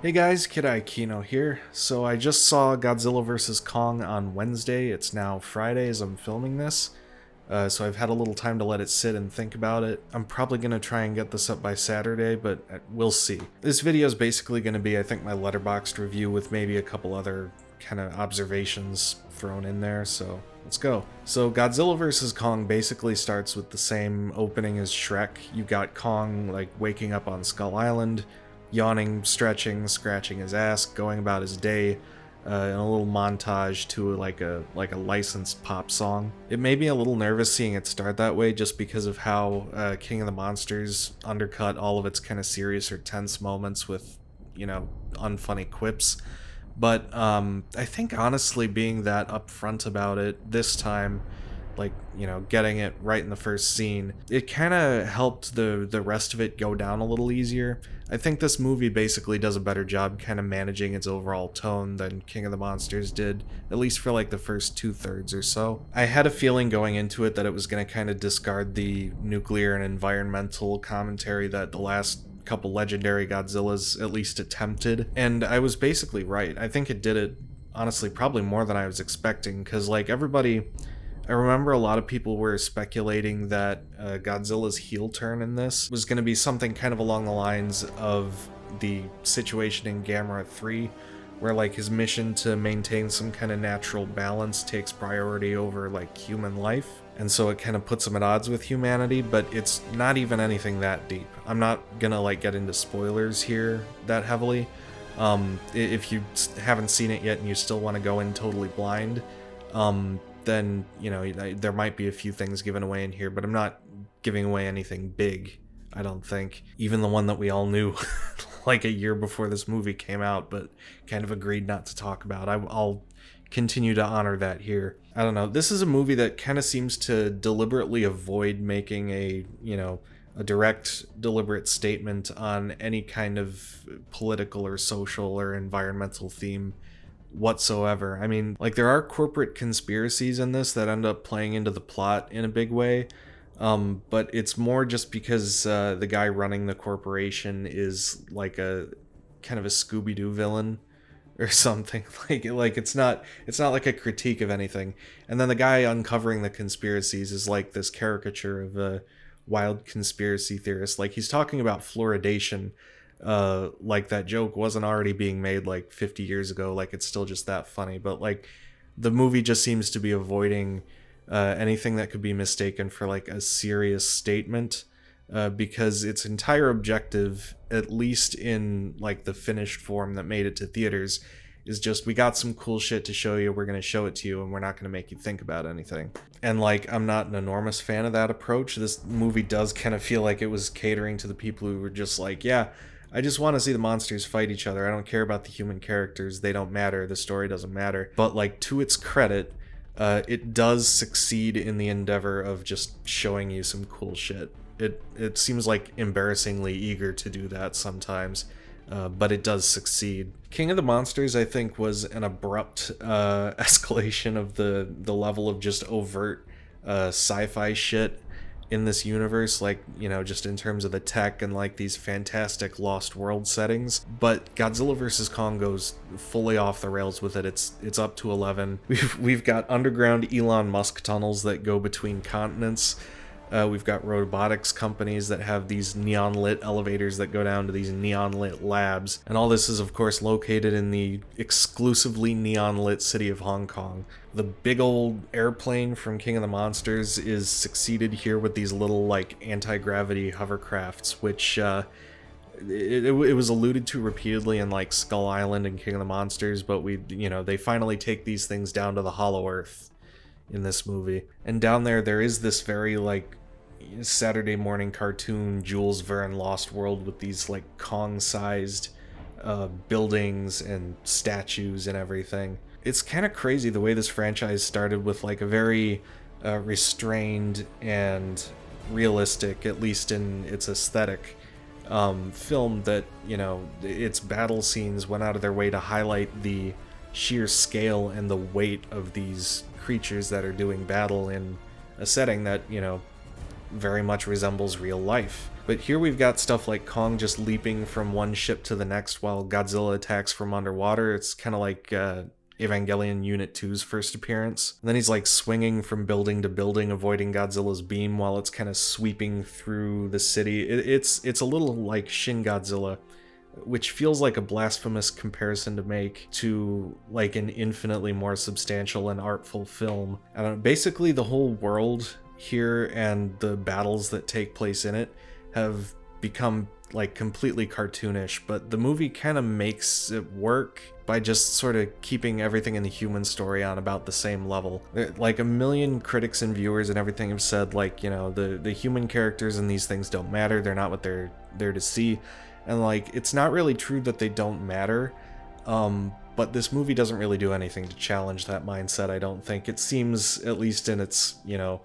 Hey guys, Kid Kino here. So I just saw Godzilla vs. Kong on Wednesday. It's now Friday as I'm filming this. So I've had a little time to let it sit and think about it. I'm probably going to try and get this up by Saturday, but we'll see. This video is basically going to be, I think, my Letterboxd review with maybe a couple other kind of observations thrown in there, so let's go. So Godzilla vs. Kong basically starts with the same opening as Shrek. You got Kong, like, waking up on Skull Island, yawning, stretching, scratching his ass, going about his day, in a little montage to like a licensed pop song. It made me a little nervous seeing it start that way just because of how King of the Monsters undercut all of its kind of serious or tense moments with, unfunny quips. But I think honestly being that upfront about it this time, like, getting it right in the first scene, it kind of helped the rest of it go down a little easier. I think this movie basically does a better job kind of managing its overall tone than King of the Monsters did, at least for like the first 2/3 or so. I had a feeling going into it that it was going to kind of discard the nuclear and environmental commentary that the last couple legendary Godzillas at least attempted, and I was basically right. I think it did it, honestly, probably more than I was expecting, because like I remember a lot of people were speculating that Godzilla's heel turn in this was going to be something kind of along the lines of the situation in Gamera 3, where like his mission to maintain some kind of natural balance takes priority over like human life, and so it kind of puts him at odds with humanity, but it's not even anything that deep. I'm not gonna like get into spoilers here that heavily. If you haven't seen it yet and you still want to go in totally blind, then, there might be a few things given away in here, but I'm not giving away anything big, I don't think. Even the one that we all knew like a year before this movie came out, but kind of agreed not to talk about. I'll continue to honor that here. I don't know. This is a movie that kind of seems to deliberately avoid making a direct, deliberate statement on any kind of political or social or environmental theme whatsoever. I mean, like, there are corporate conspiracies in this that end up playing into the plot in a big way, but it's more just because the guy running the corporation is like a kind of a Scooby-Doo villain or something. Like it's not like a critique of anything. And then the guy uncovering the conspiracies is like this caricature of a wild conspiracy theorist. Like, he's talking about fluoridation, like that joke wasn't already being made like 50 years ago. Like, it's still just that funny. But like, the movie just seems to be avoiding anything that could be mistaken for like a serious statement, because its entire objective, at least in like the finished form that made it to theaters, is just, we got some cool shit to show you, we're going to show it to you, and we're not going to make you think about anything. And like, I'm not an enormous fan of that approach. This movie does kind of feel like it was catering to the people who were just like, yeah, I just want to see the monsters fight each other. I don't care about the human characters. They don't matter. The story doesn't matter. But like, to its credit, it does succeed in the endeavor of just showing you some cool shit. It seems like embarrassingly eager to do that sometimes, but it does succeed. King of the Monsters, I think, was an abrupt escalation of the level of just overt sci-fi shit in this universe, like, just in terms of the tech and like these fantastic Lost World settings. But Godzilla vs. Kong goes fully off the rails with it. It's up to 11. We've got underground Elon Musk tunnels that go between continents. We've got robotics companies that have these neon-lit elevators that go down to these neon-lit labs. And all this is, of course, located in the exclusively neon-lit city of Hong Kong. The big old airplane from King of the Monsters is succeeded here with these little, like, anti-gravity hovercrafts, which, it was alluded to repeatedly in, like, Skull Island and King of the Monsters, but they finally take these things down to the Hollow Earth in this movie. And down there is this very, like, Saturday morning cartoon Jules Verne Lost World with these like Kong-sized buildings and statues and everything. It's kind of crazy the way this franchise started with like a very restrained and realistic, at least in its aesthetic, film that, its battle scenes went out of their way to highlight the sheer scale and the weight of these creatures that are doing battle in a setting that, very much resembles real life. But here we've got stuff like Kong just leaping from one ship to the next while Godzilla attacks from underwater. It's kind of like Evangelion Unit 2's first appearance. And then he's like swinging from building to building, avoiding Godzilla's beam while it's kind of sweeping through the city. It's a little like Shin Godzilla, which feels like a blasphemous comparison to make to like an infinitely more substantial and artful film. I don't know, basically the whole world here and the battles that take place in it have become like completely cartoonish, but the movie kind of makes it work by just sort of keeping everything in the human story on about the same level. Like a million critics and viewers and everything have said, like, you know, the human characters in these things don't matter, they're not what they're there to see. And like, it's not really true that they don't matter, but this movie doesn't really do anything to challenge that mindset, I don't think. It seems, at least in its, you know,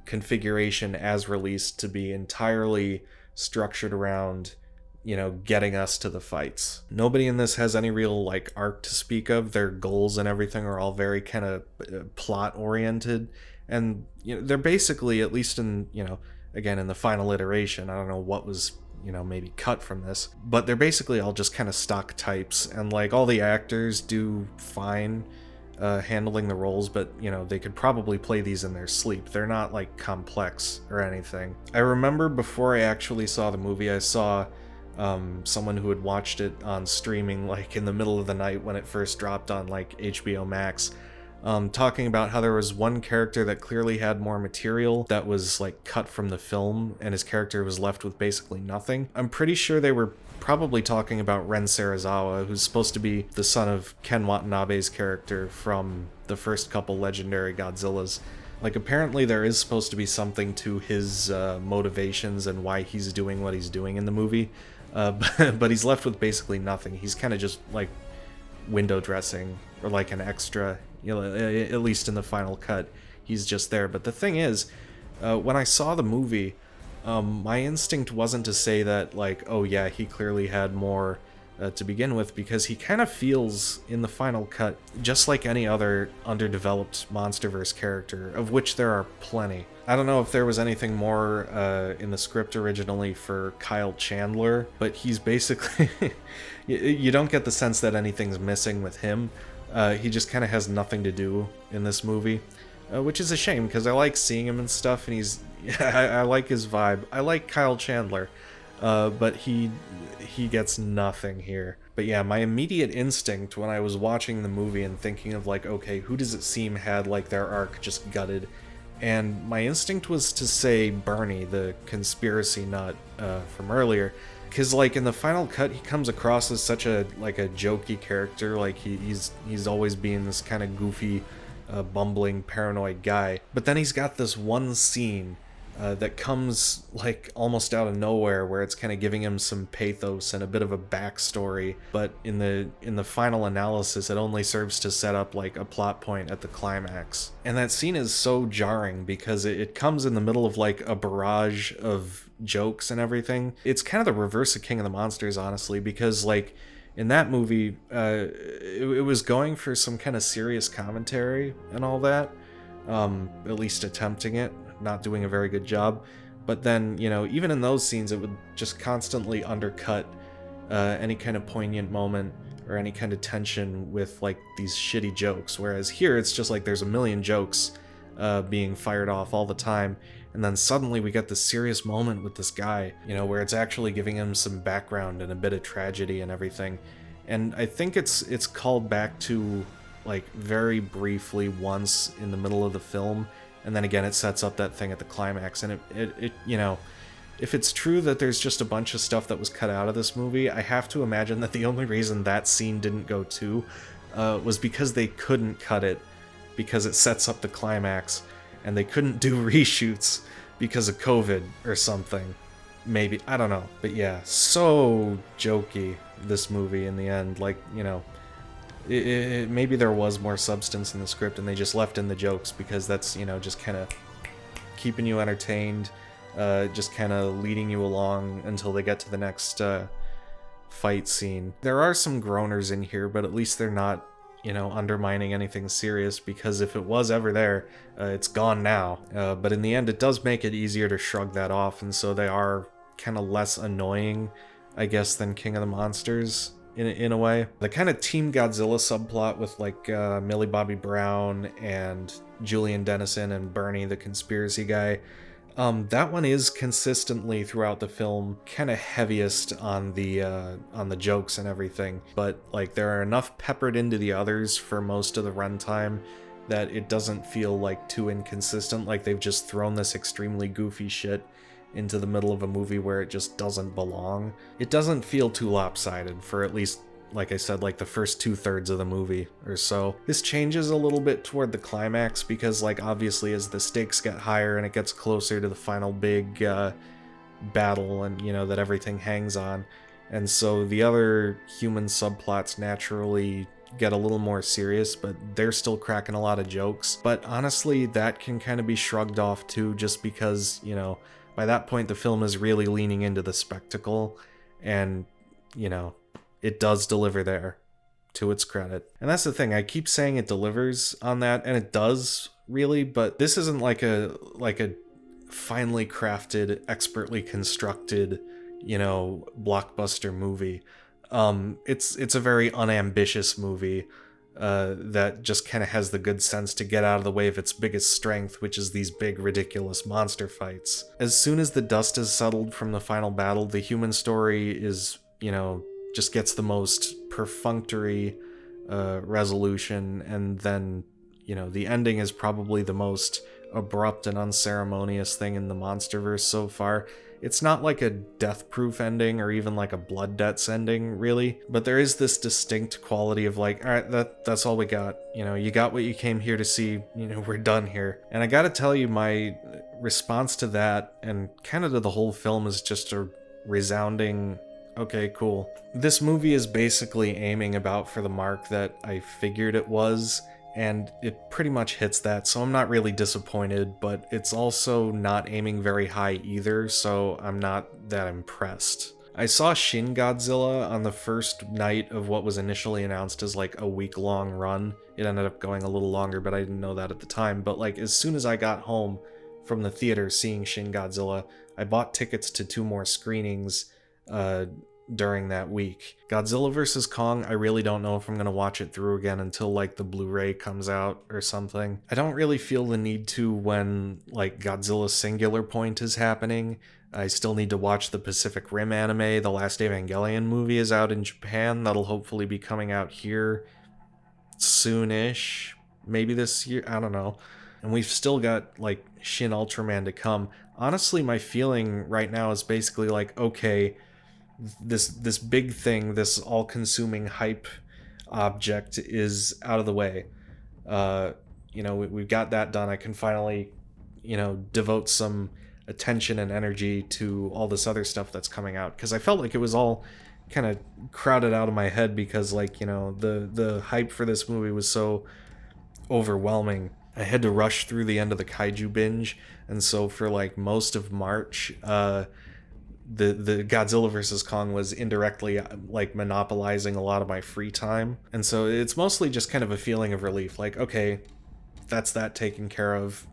configuration as released, to be entirely structured around, you know, getting us to the fights. Nobody in this has any real like arc to speak of. Their goals and everything are all very kind of plot oriented, and you know, they're basically, at least in, you know, again in the final iteration, I don't know what was, you know, maybe cut from this, but they're basically all just kind of stock types, and like all the actors do fine handling the roles, but you know, they could probably play these in their sleep. They're not like complex or anything. I remember before I actually saw the movie, I saw someone who had watched it on streaming like in the middle of the night when it first dropped on like HBO Max, talking about how there was one character that clearly had more material that was like cut from the film, and his character was left with basically nothing. I'm pretty sure they were probably talking about Ren Serizawa, who's supposed to be the son of Ken Watanabe's character from the first couple legendary Godzillas. Like, apparently there is supposed to be something to his motivations and why he's doing what he's doing in the movie, but he's left with basically nothing. He's kind of just like window dressing, or like an extra, you know, at least in the final cut, he's just there. But the thing is, when I saw the movie, my instinct wasn't to say that, like, oh yeah, he clearly had more to begin with, because he kind of feels in the final cut just like any other underdeveloped MonsterVerse character, of which there are plenty. I don't know if there was anything more in the script originally for Kyle Chandler, but he's basically you don't get the sense that anything's missing with him. He just kind of has nothing to do in this movie, which is a shame, because I like seeing him and stuff, and he's I like his vibe. I like Kyle Chandler, but he gets nothing here. But yeah, my immediate instinct when I was watching the movie and thinking of like, okay, who does it seem had like their arc just gutted? And my instinct was to say Bernie, the conspiracy nut from earlier. Because like in the final cut, he comes across as such a like a jokey character. Like he's always being this kind of goofy, bumbling, paranoid guy. But then he's got this one scene that comes like almost out of nowhere, where it's kind of giving him some pathos and a bit of a backstory. But in the final analysis, it only serves to set up like a plot point at the climax. And that scene is so jarring because it comes in the middle of like a barrage of jokes and everything. It's kind of the reverse of King of the Monsters, honestly, because like in that movie, it was going for some kind of serious commentary and all that, at least attempting it, not doing a very good job. But then, you know, even in those scenes, it would just constantly undercut any kind of poignant moment or any kind of tension with like these shitty jokes. Whereas here, it's just like there's a million jokes being fired off all the time, and then suddenly we get this serious moment with this guy, you know, where it's actually giving him some background and a bit of tragedy and everything. And I think it's called back to like very briefly once in the middle of the film, and then again it sets up that thing at the climax. And it you know, if it's true that there's just a bunch of stuff that was cut out of this movie, I have to imagine that the only reason that scene didn't go too was because they couldn't cut it, because it sets up the climax, and they couldn't do reshoots because of COVID or something. Maybe, I don't know. But yeah, so jokey, this movie in the end. Like, you know, maybe there was more substance in the script and they just left in the jokes, because that's, you know, just kind of keeping you entertained, just kind of leading you along until they get to the next fight scene. There are some groaners in here, but at least they're not undermining anything serious, because if it was ever there, it's gone now. But in the end, it does make it easier to shrug that off, and so they are kind of less annoying, I guess, than King of the Monsters in a way. The kind of Team Godzilla subplot with like Millie Bobby Brown and Julian Dennison and Bernie, the conspiracy guy, that one is consistently throughout the film kind of heaviest on the jokes and everything, but like there are enough peppered into the others for most of the runtime that it doesn't feel like too inconsistent, like they've just thrown this extremely goofy shit into the middle of a movie where it just doesn't belong. It doesn't feel too lopsided for at least, like I said, like the first 2/3 of the movie or so. This changes a little bit toward the climax because, like, obviously as the stakes get higher and it gets closer to the final big battle and, that everything hangs on. And so the other human subplots naturally get a little more serious, but they're still cracking a lot of jokes. But honestly, that can kind of be shrugged off too, just because, by that point the film is really leaning into the spectacle, and, it does deliver there, to its credit. And that's the thing, I keep saying it delivers on that, and it does, really, but this isn't like a finely crafted, expertly constructed, blockbuster movie. It's a very unambitious movie that just kind of has the good sense to get out of the way of its biggest strength, which is these big, ridiculous monster fights. As soon as the dust has settled from the final battle, the human story is, just gets the most perfunctory resolution, and then, the ending is probably the most abrupt and unceremonious thing in the Monsterverse so far. It's not like a death-proof ending or even like a blood debts ending, really, but there is this distinct quality of like, all right, that's all we got. You got what you came here to see, we're done here. And I gotta tell you, my response to that and kind of to the whole film is just a resounding, okay, cool. This movie is basically aiming about for the mark that I figured it was, and it pretty much hits that, so I'm not really disappointed, but it's also not aiming very high either, so I'm not that impressed. I saw Shin Godzilla on the first night of what was initially announced as like a week-long run. It ended up going a little longer, but I didn't know that at the time. But like as soon as I got home from the theater seeing Shin Godzilla, I bought tickets to 2 more screenings during that week. Godzilla vs. Kong, I really don't know if I'm going to watch it through again until like the Blu-ray comes out or something. I don't really feel the need to when like Godzilla Singular Point is happening. I still need to watch the Pacific Rim anime. The Last Evangelion movie is out in Japan. That'll hopefully be coming out here soonish. Maybe this year, I don't know. And we've still got like Shin Ultraman to come. Honestly, my feeling right now is basically like, okay, this big thing, this all-consuming hype object is out of the way. We've got that done. I can finally, devote some attention and energy to all this other stuff that's coming out, because I felt like it was all kind of crowded out of my head because, like, the hype for this movie was so overwhelming. I had to rush through the end of the kaiju binge, and so for like most of March, the Godzilla vs. Kong was indirectly like monopolizing a lot of my free time. And so it's mostly just kind of a feeling of relief, like, okay, that's that taken care of,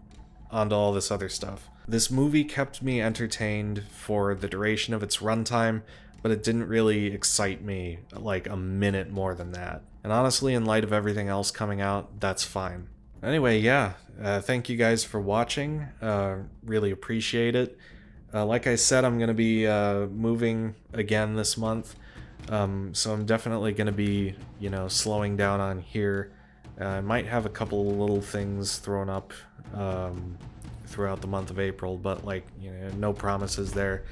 onto all this other stuff. This movie kept me entertained for the duration of its runtime, but it didn't really excite me like a minute more than that. And honestly, in light of everything else coming out, that's fine. Anyway, yeah, thank you guys for watching. Really appreciate it. Like I said, I'm going to be moving again this month, so I'm definitely going to be, slowing down on here. I might have a couple little things thrown up throughout the month of April, but like, no promises there.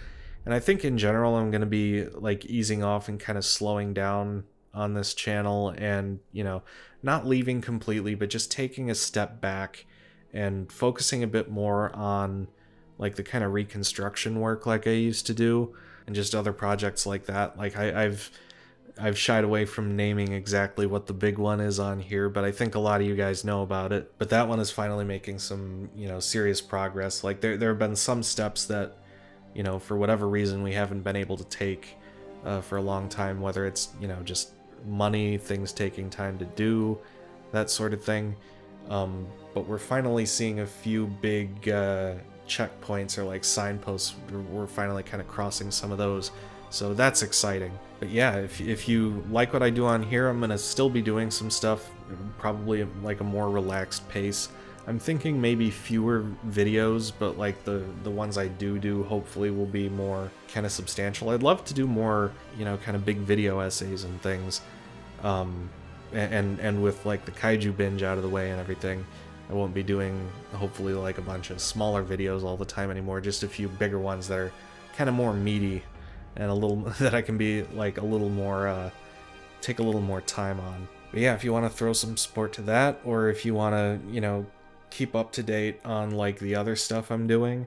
And I think in general I'm going to be like easing off and kind of slowing down on this channel and, not leaving completely, but just taking a step back and focusing a bit more on like the kind of reconstruction work like I used to do, and just other projects like that. Like I've shied away from naming exactly what the big one is on here, but I think a lot of you guys know about it. But that one is finally making some, serious progress. Like there have been some steps that, for whatever reason we haven't been able to take for a long time, whether it's, just money, things taking time to do, that sort of thing. But we're finally seeing a few big checkpoints or like signposts. We're finally kind of crossing some of those, so that's exciting. But yeah, if you like what I do on here, I'm gonna still be doing some stuff, probably like a more relaxed pace. I'm thinking maybe fewer videos, but like the ones I do hopefully will be more kind of substantial. I'd love to do more, you know, kind of big video essays and things. And with like the kaiju binge out of the way and everything, I won't be doing hopefully like a bunch of smaller videos all the time anymore, just a few bigger ones that are kind of more meaty and a little that I can be like a little more take a little more time on. But yeah, if you want to throw some support to that, or if you want to, you know, keep up to date on like the other stuff I'm doing,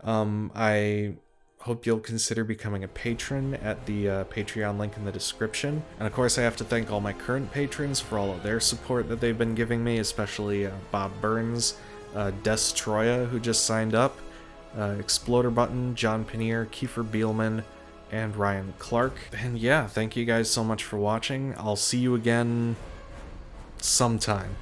I hope you'll consider becoming a patron at the Patreon link in the description. And of course I have to thank all my current patrons for all of their support that they've been giving me, especially Bob Burns, Destroya, who just signed up, Exploder Button, John Paneer, Kiefer Bielman, and Ryan Clark. And yeah, thank you guys so much for watching. I'll see you again sometime.